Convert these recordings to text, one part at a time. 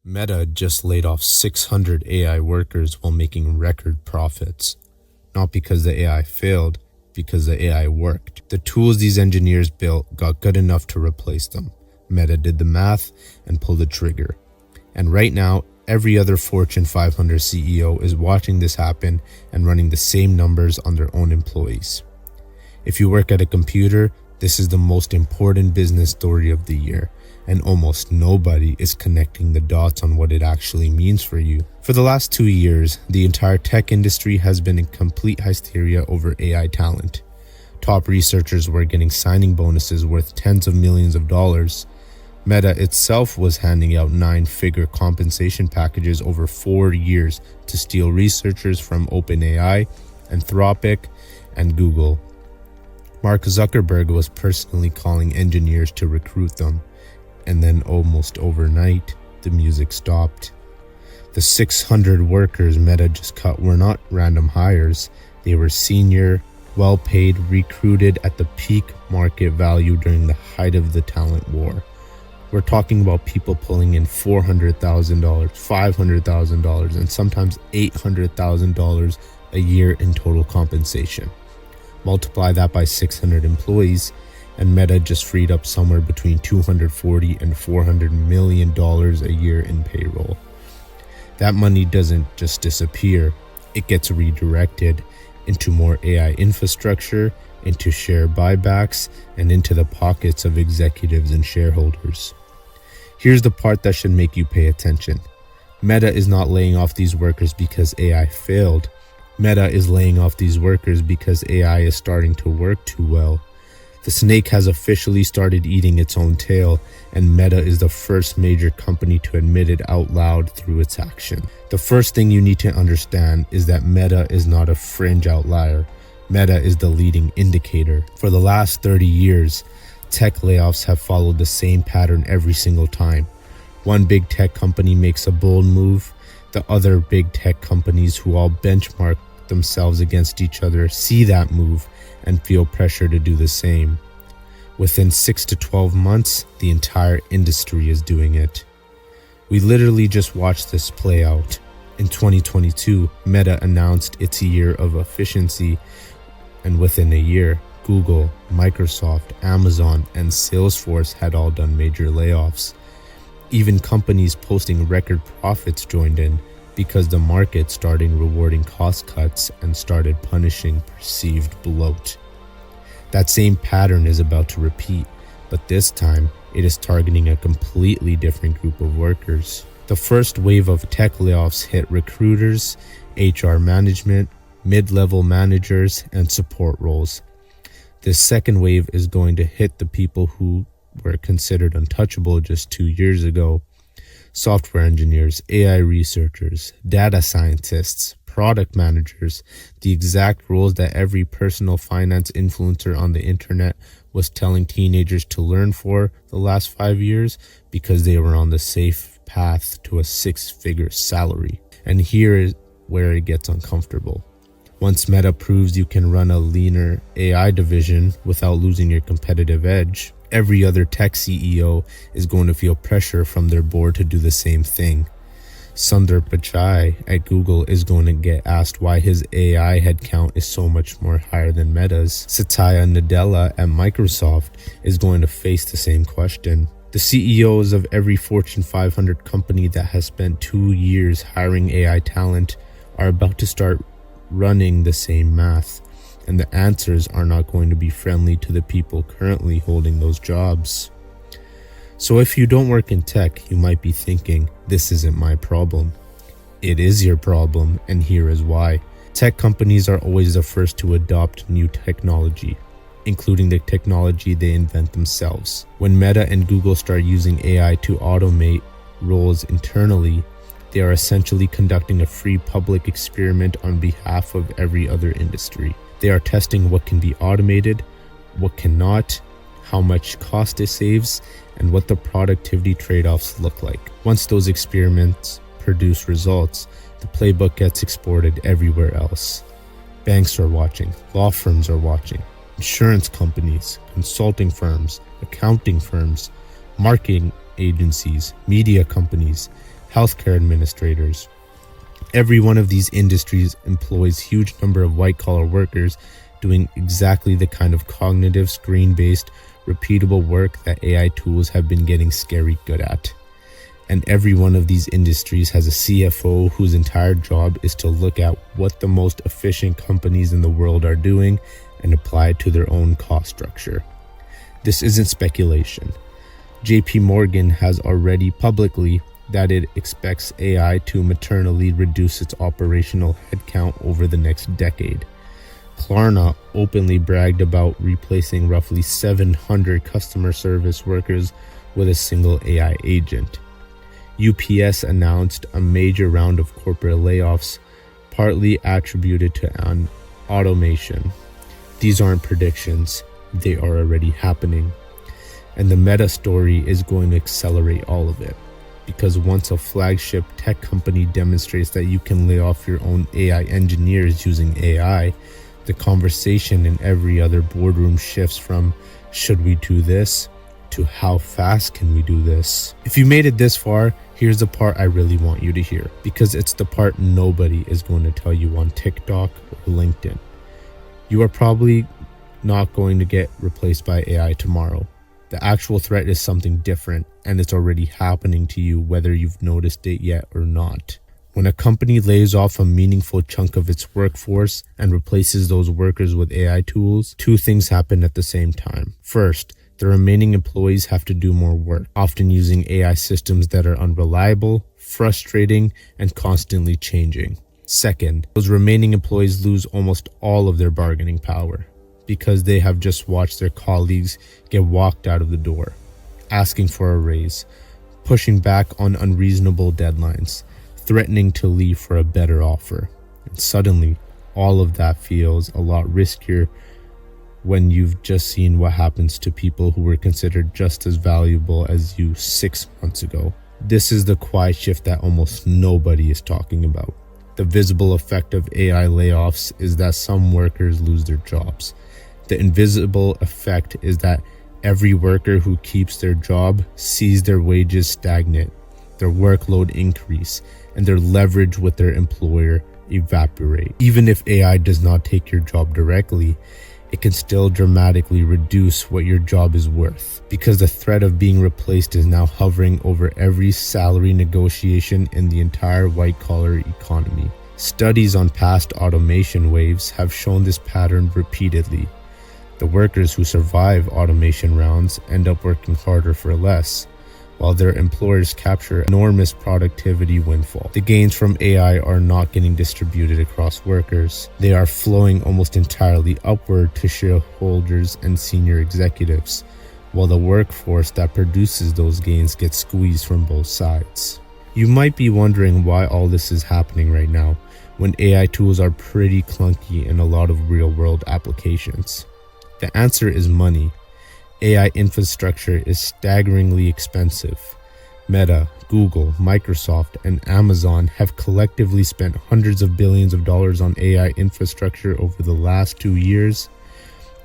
Meta just laid off 600 AI workers while making record profits. Not because the AI failed, because the AI worked. The tools these engineers built got good enough to replace them. Meta did the math and pulled the trigger. And right now, every other Fortune 500 CEO is watching this happen and running the same numbers on their own employees. If you work at a computer, this is the most important business story of the year, and almost nobody is connecting the dots on what it actually means for you. For the last 2 years, the entire tech industry has been in complete hysteria over AI talent. Top researchers were getting signing bonuses worth tens of millions of dollars. Meta itself was handing out 9-figure compensation packages over 4 years to steal researchers from OpenAI, Anthropic, and Google. Mark Zuckerberg was personally calling engineers to recruit them, and then almost overnight, the music stopped. The 600 workers Meta just cut were not random hires. They were senior, well-paid, recruited at the peak market value during the height of the talent war. We're talking about people pulling in $400,000, $500,000, and sometimes $800,000 a year in total compensation. Multiply that by 600 employees, and Meta just freed up somewhere between $240 and $400 million a year in payroll. That money doesn't just disappear, it gets redirected into more AI infrastructure, into share buybacks, and into the pockets of executives and shareholders. Here's the part that should make you pay attention. Meta is not laying off these workers because AI failed. Meta is laying off these workers because AI is starting to work too well. The snake has officially started eating its own tail, and Meta is the first major company to admit it out loud through its action. The first thing you need to understand is that Meta is not a fringe outlier. Meta is the leading indicator. For the last 30 years, tech layoffs have followed the same pattern every single time. One big tech company makes a bold move, the other big tech companies who all benchmark themselves against each other see that move and feel pressure to do the same. Within 6 to 12 months, the entire industry is doing it. We literally just watched this play out. In 2022, Meta announced its year of efficiency, and within a year, Google, Microsoft, Amazon, and Salesforce had all done major layoffs. Even companies posting record profits joined in, because the market started rewarding cost cuts and started punishing perceived bloat. That same pattern is about to repeat, but this time it is targeting a completely different group of workers. The first wave of tech layoffs hit recruiters, HR management, mid-level managers, and support roles. This second wave is going to hit the people who were considered untouchable just 2 years ago. Software engineers, AI researchers, data scientists, product managers, the exact roles that every personal finance influencer on the internet was telling teenagers to learn for the last 5 years because they were on the safe path to a 6-figure salary. And here is where it gets uncomfortable. Once Meta proves you can run a leaner AI division without losing your competitive edge, every other tech CEO is going to feel pressure from their board to do the same thing. Sundar Pichai at Google is going to get asked why his AI headcount is so much more higher than Meta's. Satya Nadella at Microsoft is going to face the same question. The CEOs of every Fortune 500 company that has spent 2 years hiring AI talent are about to start running the same math, and the answers are not going to be friendly to the people currently holding those jobs. So if you don't work in tech, you might be thinking, this isn't my problem. It is your problem, and here is why. Tech companies are always the first to adopt new technology, including the technology they invent themselves. When Meta and Google start using AI to automate roles internally, they are essentially conducting a free public experiment on behalf of every other industry. They are testing what can be automated, what cannot, how much cost it saves, and what the productivity trade-offs look like. Once those experiments produce results, the playbook gets exported everywhere else. Banks are watching, law firms are watching, insurance companies, consulting firms, accounting firms, marketing agencies, media companies, healthcare administrators. Every one of these industries employs huge number of white-collar workers doing exactly the kind of cognitive, screen-based, repeatable work that AI tools have been getting scary good at. And every one of these industries has a CFO whose entire job is to look at what the most efficient companies in the world are doing and apply it to their own cost structure. This isn't speculation. JP Morgan has already publicly that it expects AI to materially reduce its operational headcount over the next decade. Klarna openly bragged about replacing roughly 700 customer service workers with a single AI agent. UPS announced a major round of corporate layoffs, partly attributed to an automation. These aren't predictions, they are already happening. And the Meta story is going to accelerate all of it. Because once a flagship tech company demonstrates that you can lay off your own AI engineers using AI, the conversation in every other boardroom shifts from should we do this to how fast can we do this. If you made it this far, here's the part I really want you to hear, because it's the part nobody is going to tell you on TikTok or LinkedIn. You are probably not going to get replaced by AI tomorrow. The actual threat is something different, and it's already happening to you whether you've noticed it yet or not. When a company lays off a meaningful chunk of its workforce and replaces those workers with AI tools, two things happen at the same time. First, the remaining employees have to do more work, often using AI systems that are unreliable, frustrating, and constantly changing. Second, those remaining employees lose almost all of their bargaining power, because they have just watched their colleagues get walked out of the door, asking for a raise, pushing back on unreasonable deadlines, threatening to leave for a better offer. And suddenly, all of that feels a lot riskier when you've just seen what happens to people who were considered just as valuable as you 6 months ago. This is the quiet shift that almost nobody is talking about. The visible effect of AI layoffs is that some workers lose their jobs. The invisible effect is that every worker who keeps their job sees their wages stagnate, their workload increase, and their leverage with their employer evaporate. Even if AI does not take your job directly, it can still dramatically reduce what your job is worth, because the threat of being replaced is now hovering over every salary negotiation in the entire white-collar economy. Studies on past automation waves have shown this pattern repeatedly. The workers who survive automation rounds end up working harder for less, while their employers capture enormous productivity windfall. The gains from AI are not getting distributed across workers. They are flowing almost entirely upward to shareholders and senior executives, while the workforce that produces those gains gets squeezed from both sides. You might be wondering why all this is happening right now, when AI tools are pretty clunky in a lot of real-world applications. The answer is money. AI infrastructure is staggeringly expensive. Meta, Google, Microsoft, and Amazon have collectively spent hundreds of billions of dollars on AI infrastructure over the last 2 years.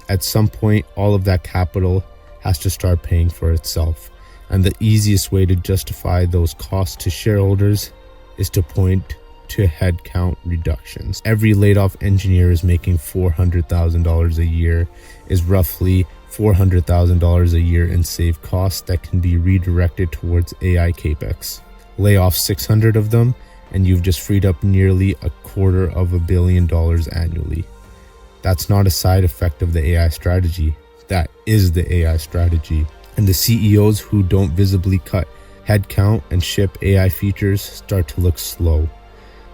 At some point, all of that capital has to start paying for itself. And the easiest way to justify those costs to shareholders is to point to headcount reductions. Every laid-off engineer is making $400,000 a year, is roughly $400,000 a year in saved costs that can be redirected towards AI capex. Lay off 600 of them, and you've just freed up nearly $250 million annually. That's not a side effect of the AI strategy. That is the AI strategy. And the CEOs who don't visibly cut headcount and ship AI features start to look slow.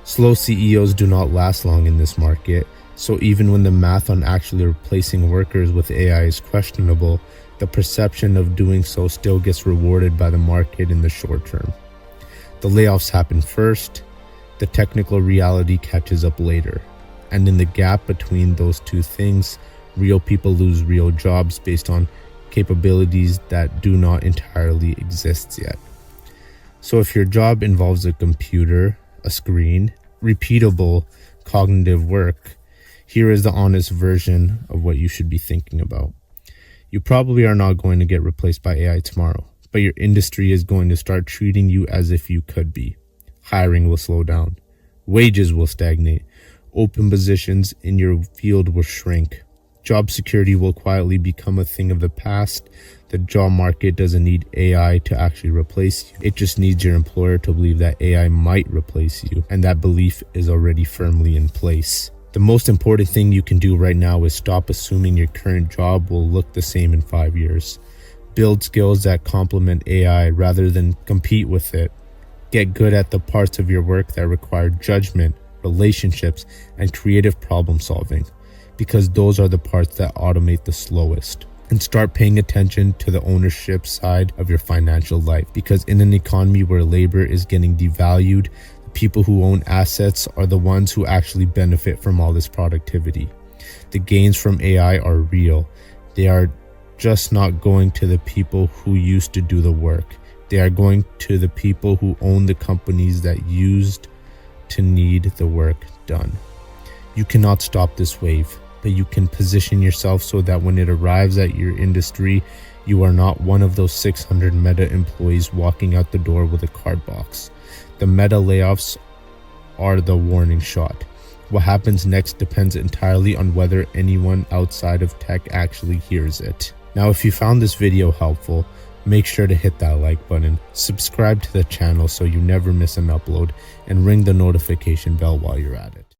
Slow CEOs do not last long in this market, so even when the math on actually replacing workers with AI is questionable, the perception of doing so still gets rewarded by the market in the short term. The layoffs happen first, the technical reality catches up later, and in the gap between those two things, real people lose real jobs based on capabilities that do not entirely exist yet. So if your job involves a computer, a screen, repeatable cognitive work, here is the honest version of what you should be thinking about. You probably are not going to get replaced by AI tomorrow, but your industry is going to start treating you as if you could be. hiring will slow down, wages will stagnate, open positions in your field will shrink. Job security will quietly become a thing of the past. The job market doesn't need AI to actually replace you. It just needs your employer to believe that AI might replace you, and that belief is already firmly in place. The most important thing you can do right now is stop assuming your current job will look the same in 5 years. Build skills that complement AI rather than compete with it. Get good at the parts of your work that require judgment, relationships, and creative problem solving, because those are the parts that automate the slowest. And start paying attention to the ownership side of your financial life, because in an economy where labor is getting devalued, the people who own assets are the ones who actually benefit from all this productivity. The gains from AI are real. They are just not going to the people who used to do the work. They are going to the people who own the companies that used to need the work done. You cannot stop this wave, but you can position yourself so that when it arrives at your industry, you are not one of those 600 Meta employees walking out the door with a card box. The Meta layoffs are the warning shot. What happens next depends entirely on whether anyone outside of tech actually hears it. Now, if you found this video helpful, make sure to hit that like button, subscribe to the channel so you never miss an upload, and ring the notification bell while you're at it.